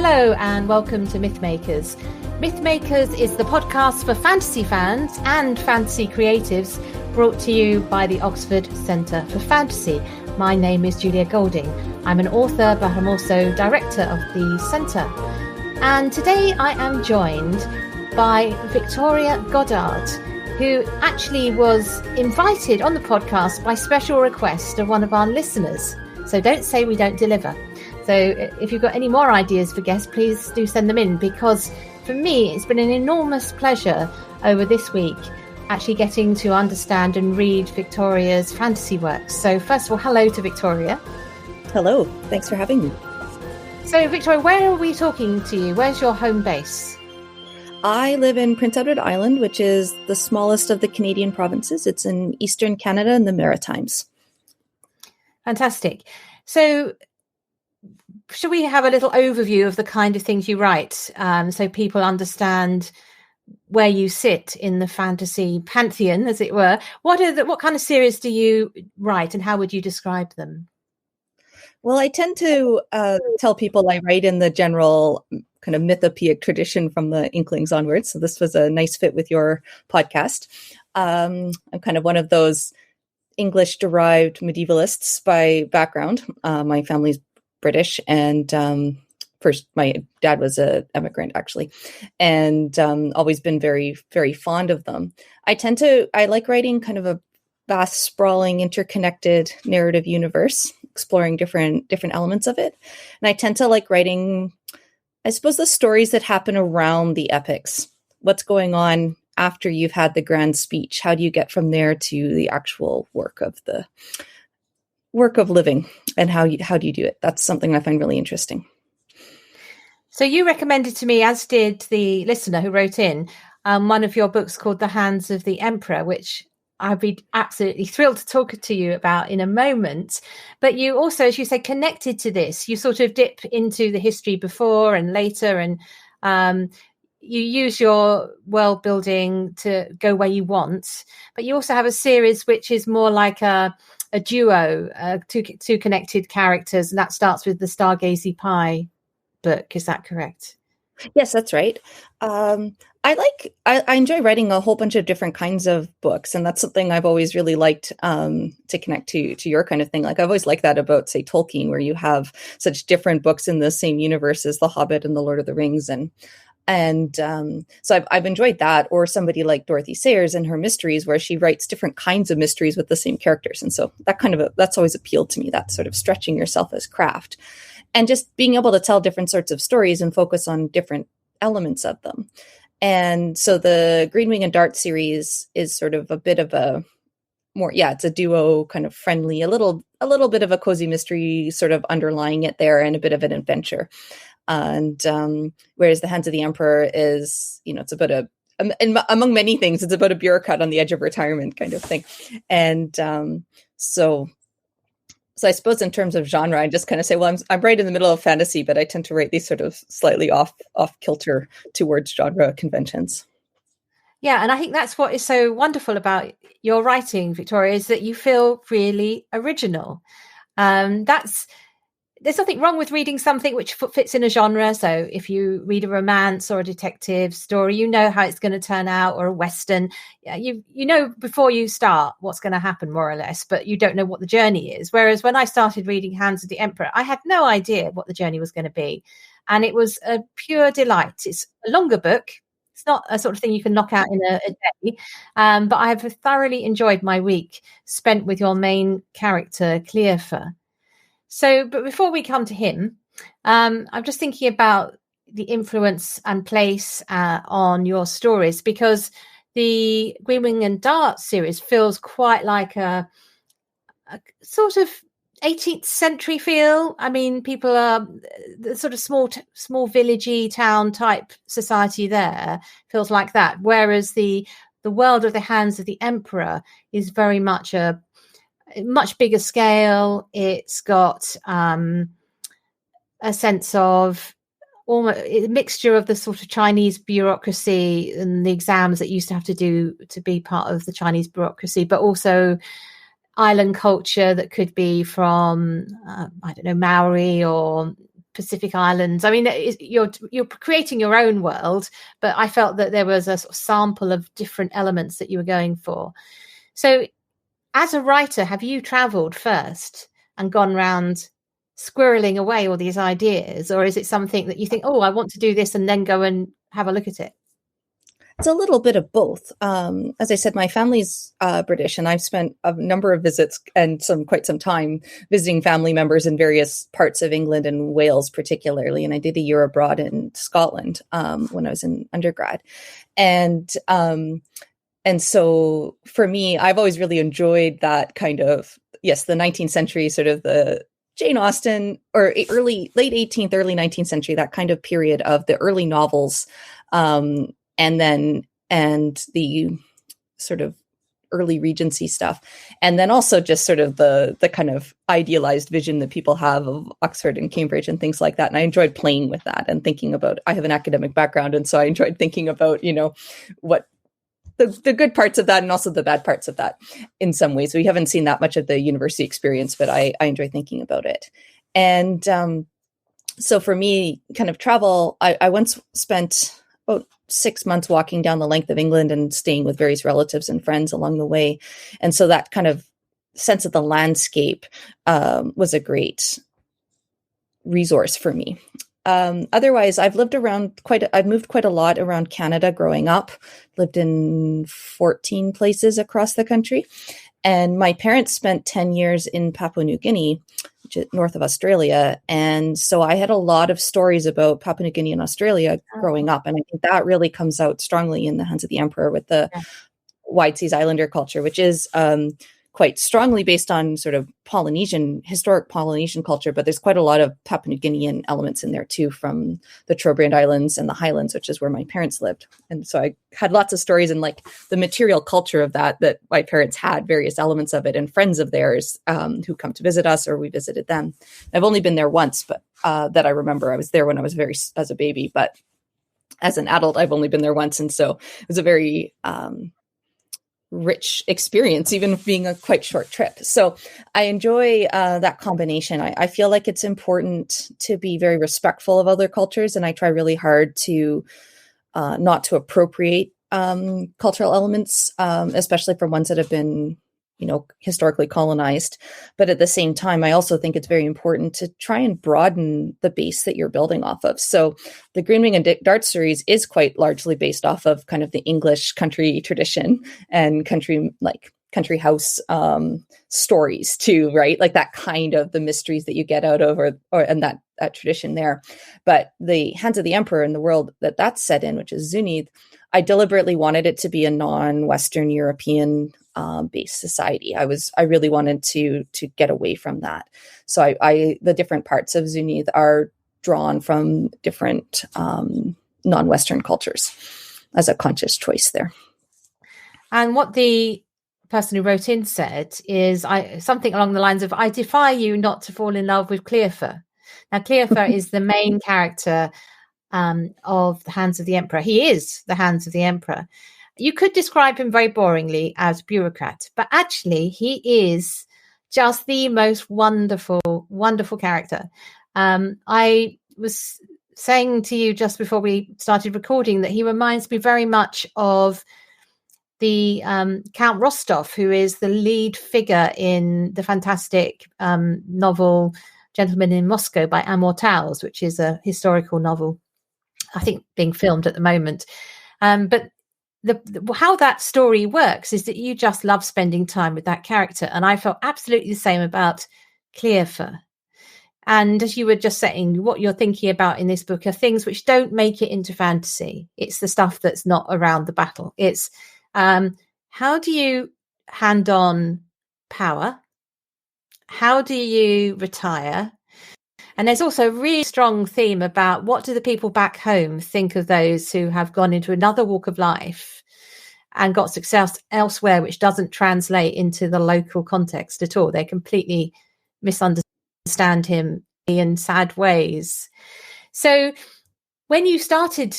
Hello and welcome to Mythmakers. Mythmakers is the podcast for fantasy fans and fantasy creatives, brought to you by the Oxford Centre for Fantasy. My name is Julia Golding. I'm an author, but I'm also director of the centre. And today I am joined by Victoria Goddard, who actually was invited on the podcast by special request of one of our listeners. So don't say we don't deliver. So if you've got any more ideas for guests, please do send them in, because for me, it's been an enormous pleasure over this week actually getting to understand and read Victoria's fantasy works. So first of all, hello to Victoria. Hello, thanks for having me. So Victoria, where are we talking to you? Where's your home base? I live in Prince Edward Island, which is the smallest of the Canadian provinces. It's in eastern Canada and the Maritimes. Fantastic. So should we have a little overview of the kind of things you write, so people understand where you sit in the fantasy pantheon, as it were? What kind of series do you write, and how would you describe them? Well, I tend to tell people I write in the general kind of mythopoeic tradition from the Inklings onwards. So this was a nice fit with your podcast. I'm kind of one of those English-derived medievalists by background. My family's British, and first my dad was an immigrant, actually, and always been very, very fond of them. I like writing kind of a vast, sprawling, interconnected narrative universe, exploring different elements of it. And I tend to like writing, I suppose, the stories that happen around the epics. What's going on after you've had the grand speech? How do you get from there to the actual work of living, and how do you do it? That's something I find really interesting. So you recommended to me, as did the listener who wrote in, one of your books called The Hands of the Emperor, which I'd be absolutely thrilled to talk to you about in a moment. But you also, as you say, connected to this, you sort of dip into the history before and later, and you use your world building to go where you want. But you also have a series which is more like a duo, two connected characters, and that starts with the Stargazy Pie book. Is that correct? Yes, that's right. I enjoy writing a whole bunch of different kinds of books, and that's something I've always really liked, to connect to your kind of thing. Like I've always liked that about, say, Tolkien, where you have such different books in the same universe as The Hobbit and The Lord of the Rings, and so I've enjoyed that. Or somebody like Dorothy Sayers and her mysteries, where she writes different kinds of mysteries with the same characters, and so that's always appealed to me. That sort of stretching yourself as craft, and just being able to tell different sorts of stories and focus on different elements of them. And so the Green Wing and Dart series is sort of a bit of a more, it's a duo, kind of friendly, a little bit of a cozy mystery sort of underlying it there, and a bit of an adventure. And whereas The Hands of the Emperor is, it's about among many things, it's about a bureaucrat on the edge of retirement kind of thing. And so I suppose in terms of genre, I just kind of say, well, I'm right in the middle of fantasy, but I tend to write these sort of slightly off kilter towards genre conventions. Yeah, and I think that's what is so wonderful about your writing, Victoria, is that you feel really original. There's nothing wrong with reading something which fits in a genre. So if you read a romance or a detective story, you know how it's going to turn out, or a Western. You know before you start what's going to happen, more or less, but you don't know what the journey is. Whereas when I started reading Hands of the Emperor, I had no idea what the journey was going to be. And it was a pure delight. It's a longer book. It's not a sort of thing you can knock out in a day. But I have thoroughly enjoyed my week spent with your main character, Cleofa. So, but before we come to him, I'm just thinking about the influence and place on your stories, because the Green Wing and Dart series feels quite like a sort of 18th century feel. I mean, people are the sort of small villagey town type society there feels like that. Whereas the world of The Hands of the Emperor is very much a much bigger scale. It's got a sense of almost a mixture of the sort of Chinese bureaucracy and the exams that you used to have to do to be part of the Chinese bureaucracy, but also island culture that could be from, I don't know, Maori or Pacific Islands. I mean, you're creating your own world, but I felt that there was a sort of sample of different elements that you were going for. So as a writer, have you traveled first and gone around squirreling away all these ideas, or is it something that you think, oh, I want to do this, and then go and have a look at it? It's a little bit of both. As I said, my family's British, and I've spent a number of visits and quite some time visiting family members in various parts of England and Wales, particularly. And I did a year abroad in Scotland when I was in undergrad, and so for me, I've always really enjoyed that kind of, yes, the 19th century, sort of the Jane Austen, or late 18th, early 19th century, that kind of period of the early novels. And the sort of early Regency stuff. And then also just sort of the kind of idealized vision that people have of Oxford and Cambridge and things like that. And I enjoyed playing with that and thinking about, I have an academic background. And so I enjoyed thinking about, what the good parts of that and also the bad parts of that in some ways. We haven't seen that much of the university experience, but I enjoy thinking about it. And so for me, kind of travel, I once spent about 6 months walking down the length of England and staying with various relatives and friends along the way. And so that kind of sense of the landscape was a great resource for me. Otherwise, I've moved quite a lot around Canada growing up, lived in 14 places across the country. And my parents spent 10 years in Papua New Guinea, which is north of Australia. And so I had a lot of stories about Papua New Guinea and Australia growing up. And I think that really comes out strongly in The Hands of the Emperor with the Wide Seas Islander culture, which is quite strongly based on sort of historic Polynesian culture, but there's quite a lot of Papua New Guinean elements in there too, from the Trobriand Islands and the Highlands, which is where my parents lived. And so I had lots of stories and like the material culture of that my parents had, various elements of it, and friends of theirs who come to visit us or we visited them. I've only been there once, but that I remember. I was there when I was as a baby, but as an adult, I've only been there once. And so it was a very rich experience, even being a quite short trip. So I enjoy that combination. I feel like it's important to be very respectful of other cultures, and I try really hard to not to appropriate cultural elements, especially from ones that have been, historically colonized. But at the same time, I also think it's very important to try and broaden the base that you're building off of. So the Green Wing and Dart series is quite largely based off of kind of the English country tradition and country house stories too, right? Like that kind of the mysteries that you get out of and that tradition there. But the Hands of the Emperor and the world that's set in, which is Zunith, I deliberately wanted it to be a non-Western European based society. I really wanted to get away from that. So the different parts of Zunith are drawn from different non-Western cultures as a conscious choice there. And what the person who wrote in said is something along the lines of, I defy you not to fall in love with Cleophas. Now, Cleophas is the main character of The Hands of the Emperor. He is the Hands of the Emperor. You could describe him very boringly as bureaucrat, but actually he is just the most wonderful, wonderful character. I was saying to you just before we started recording that he reminds me very much of the Count Rostov, who is the lead figure in the fantastic novel Gentleman in Moscow by Amor Towles, which is a historical novel, I think being filmed at the moment. But how that story works is that you just love spending time with that character. And I felt absolutely the same about Cleophas. And as you were just saying, what you're thinking about in this book are things which don't make it into fantasy. It's the stuff that's not around the battle. It's how do you hand on power? How do you retire? And there's also a really strong theme about what do the people back home think of those who have gone into another walk of life and got success elsewhere, which doesn't translate into the local context at all. They completely misunderstand him in sad ways. So when you started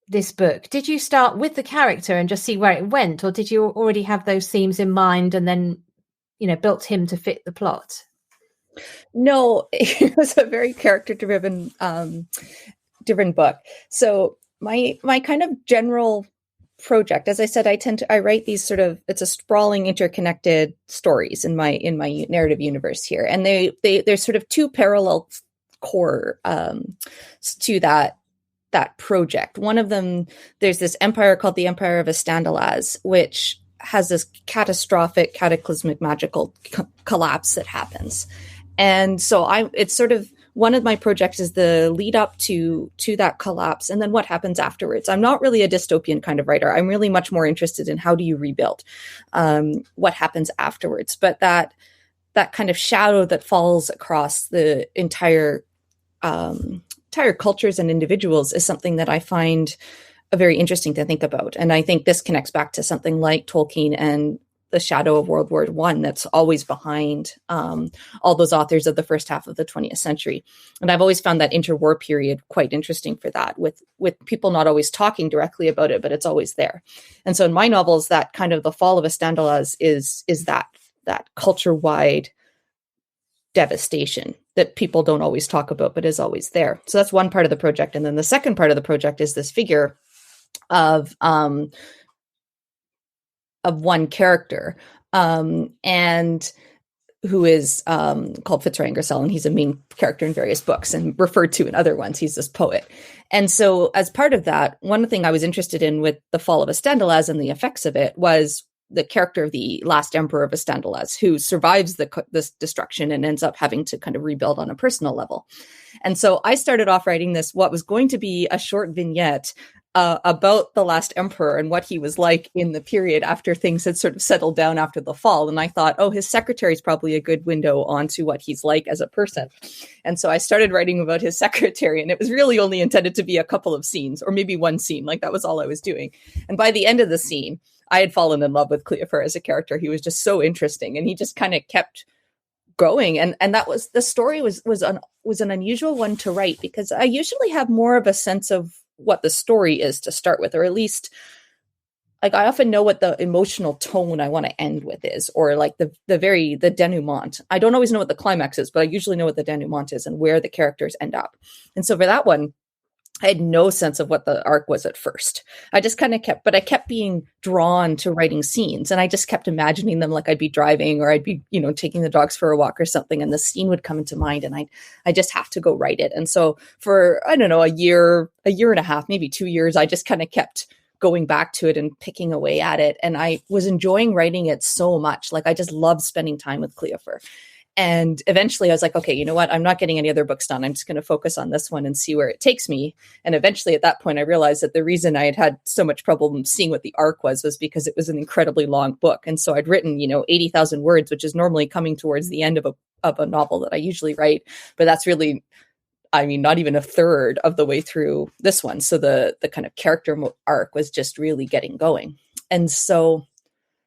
this book, did you start with the character and just see where it went, or did you already have those themes in mind and then, built him to fit the plot? No, it was a very character-driven, different book. So my kind of general project, as I said, I write these sort of, it's a sprawling, interconnected stories in my narrative universe here, and there's sort of two parallel core to that project. One of them, there's this empire called the Empire of Astandalaz, which has this catastrophic, cataclysmic, magical collapse that happens. And so it's sort of, one of my projects is the lead up to that collapse, and then what happens afterwards. I'm not really a dystopian kind of writer. I'm really much more interested in how do you rebuild, what happens afterwards. But that kind of shadow that falls across the entire cultures and individuals is something that I find very interesting to think about. And I think this connects back to something like Tolkien and the shadow of World War I that's always behind all those authors of the first half of the 20th century. And I've always found that interwar period quite interesting for that, with people not always talking directly about it, but it's always there. And so in my novels, that kind of the fall of Astandalaz is that culture-wide devastation that people don't always talk about, but is always there. So that's one part of the project. And then the second part of the project is this figure of one character, and who is called Fitzroy Ingersoll, and he's a main character in various books and referred to in other ones. He's this poet. And so as part of that, one thing I was interested in with the fall of Astandalaz and the effects of it was the character of the last emperor of Astandalaz, who survives this destruction and ends up having to kind of rebuild on a personal level. And so I started off writing what was going to be a short vignette about the last emperor and what he was like in the period after things had sort of settled down after the fall. And I thought, oh, his secretary is probably a good window onto what he's like as a person. And so I started writing about his secretary, and it was really only intended to be a couple of scenes, or maybe one scene. Like, that was all I was doing. And by the end of the scene, I had fallen in love with Cleophar as a character. He was just so interesting, and he just kind of kept going. And that was, the story was an unusual one to write, because I usually have more of a sense of what the story is to start with, or at least, like, I often know what the emotional tone I want to end with is, or like the denouement. I don't always know what the climax is, but I usually know what the denouement is and where the characters end up. And so for that one, I had no sense of what the arc was at first. I just kind of kept being drawn to writing scenes, and I just kept imagining them, like I'd be driving, or I'd be, taking the dogs for a walk or something, and the scene would come into mind, and I just have to go write it. And so for, I don't know, a year and a half, maybe 2 years, I just kind of kept going back to it and picking away at it. And I was enjoying writing it so much. Like, I just loved spending time with Cleophar. And eventually I was like, okay, you know what? I'm not getting any other books done. I'm just going to focus on this one and see where it takes me. And eventually at that point, I realized that the reason I had so much trouble seeing what the arc was because it was an incredibly long book. And so I'd written, 80,000 words, which is normally coming towards the end of a novel that I usually write. But that's really, not even a third of the way through this one. So the kind of character arc was just really getting going. And so,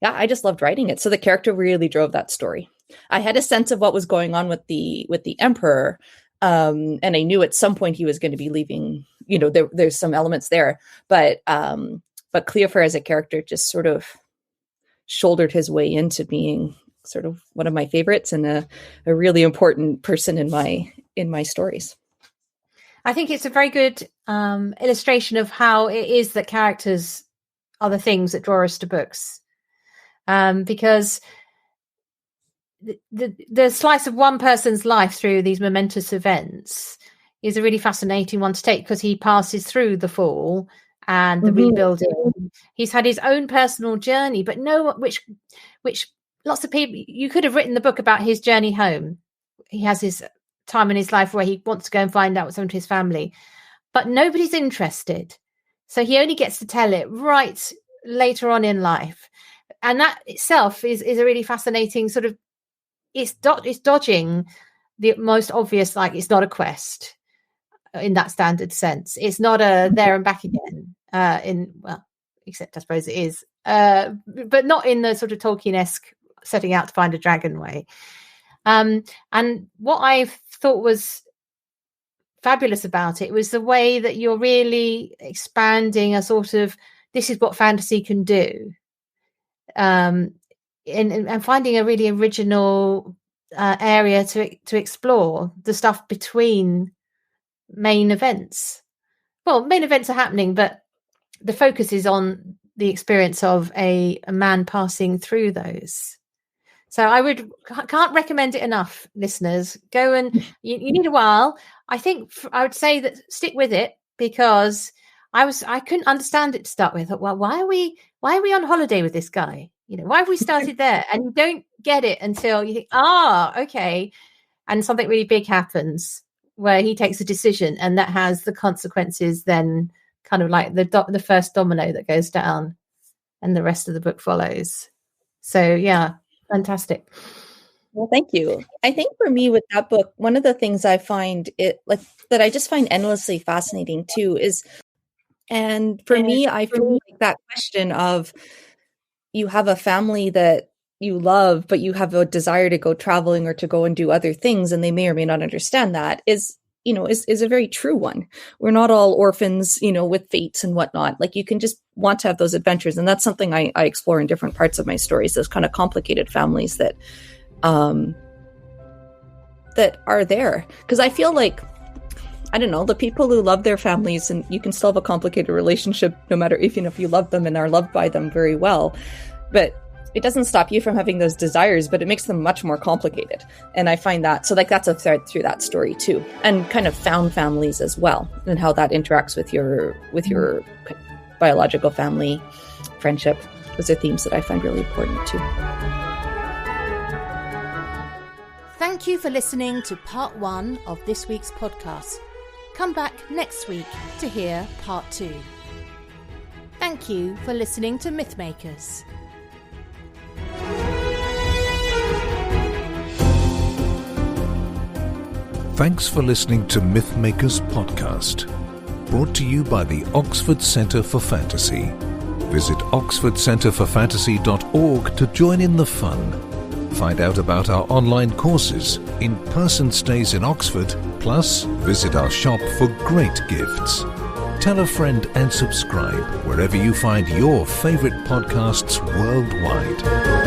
yeah, I just loved writing it. So the character really drove that story. I had a sense of what was going on with the emperor, and I knew at some point he was going to be leaving. There's some elements there, but Cleophar as a character just sort of shouldered his way into being sort of one of my favorites and a really important person in my stories. I think it's a very good illustration of how it is that characters are the things that draw us to books, because the slice of one person's life through these momentous events is a really fascinating one to take, because he passes through the fall and the rebuilding. He's had his own personal journey, but which lots of people, you could have written the book about his journey home. He has his time in his life where he wants to go and find out what's happened to his family, but nobody's interested. So he only gets to tell it right later on in life. And that itself is a really fascinating sort of, it's dodging the most obvious, like, it's not a quest in that standard sense. It's not a there and back again, except I suppose it is, but not in the sort of Tolkien-esque setting out to find a dragon way. And what I thought was fabulous about it was the way that you're really expanding a sort of, this is what fantasy can do. And finding a really original area to explore, the stuff between main events. Well, main events are happening, but the focus is on the experience of a man passing through those. So can't recommend it enough, listeners. Go and you need a while. I think I would say that stick with it, because I couldn't understand it to start with. Well, why are we on holiday with this guy? Why have we started there? And you don't get it until you think, okay. And something really big happens where he takes a decision, and that has the consequences then kind of like the first domino that goes down, and the rest of the book follows. So, yeah. Fantastic. Well, thank you. I think for me with that book, one of the things I find that I just find endlessly fascinating too and for me, I feel like that question of you have a family that you love, but you have a desire to go traveling or to go and do other things, and they may or may not understand that is a very true one. We're not all orphans, with fates and whatnot. Like, you can just want to have those adventures. And that's something I explore in different parts of my stories, those kind of complicated families that are there. Because I feel like, I don't know, the people who love their families, and you can still have a complicated relationship no matter even if you love them and are loved by them very well. But it doesn't stop you from having those desires, but it makes them much more complicated. And I find that, so that's a thread through that story too. And kind of found families as well, and how that interacts with your biological family, friendship. Those are themes that I find really important too. Thank you for listening to part 1 of this week's podcast. Come back next week to hear part 2. Thank you for listening to Mythmakers. Thanks for listening to Mythmakers Podcast, brought to you by the Oxford Centre for Fantasy. Visit oxfordcenterforfantasy.org to join in the fun. Find out about our online courses, in-person stays in Oxford, plus visit our shop for great gifts. Tell a friend and subscribe wherever you find your favourite podcasts worldwide.